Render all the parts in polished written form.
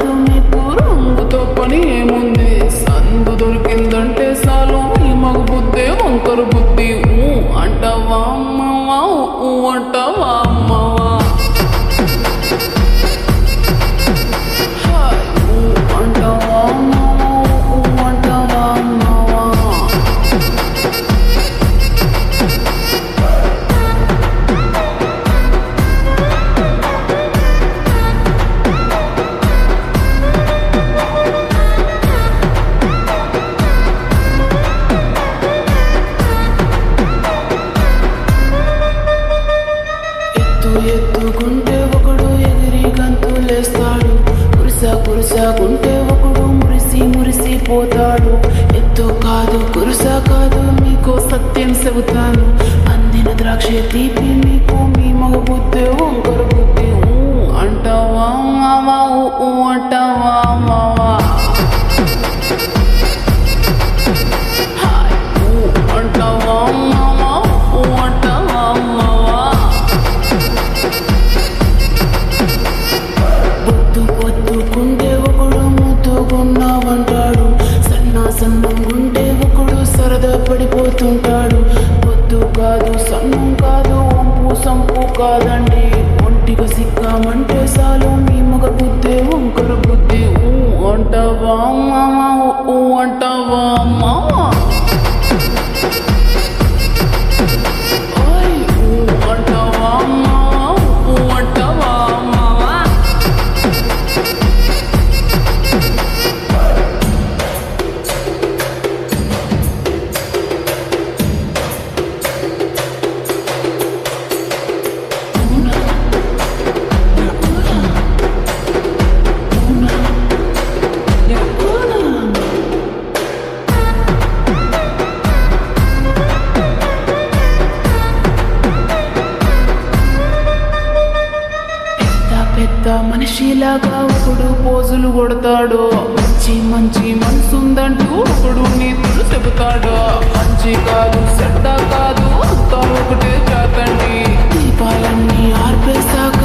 కాదు మీకు రంగుతో పని ఏముంది సందు దొరికిందంటే చాలు ఈ మగ బుద్ధి వంకరు బుద్ధి అంటావా అమ్మవా అంటావా అమ్మవా అంటావా అమ్మవా అంటావా అమ్మవా ఎత్తుకుంటే ఒకడు ఎగిరి గంతులేస్తాడు కురుసాకుంటే ఒకడు మురిసిపోతాడు ఎత్తు కాదు కురుస కాదు మీకు సత్యం చెబుతాను అందిన ద్రాక్ష తీపి మీకు మీ మగ బుద్ధి వంకర బుద్ధి అంటావా మావా అంటావా మావా అంటావా మావా అంటావా మావా పొద్దుకుంటే ఒకడు ముద్దుగున్నావంటాడు సన్నంగుంటే ఒకడు సరదా పడిపోతుంటాడు పొద్దు కాదు సన్నం కాదు వంపు సంపు కాదండి ఒంటిగా సిక్కామంటే చాలు మీ మగ బుద్ధి వంకర బుద్ధి అంటావా మామా అంటావా మామా అంటావా మామా అంటావా మామా పెద్ద మనిషిలాగా ఒకడు పోజులు కొడతాడు మంచి మనసుందంటూ ఒకడు నీతులు చెబుతాడు మంచి కాదు చెడ్డ కాదు అంతా ఒకటే చేతండి దీపాలన్నీ ఆర్పేశాక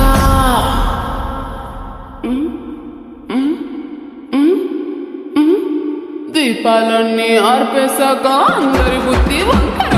దీపాలన్నీ ఆర్పేశాక అందరి బుద్ధి వంకర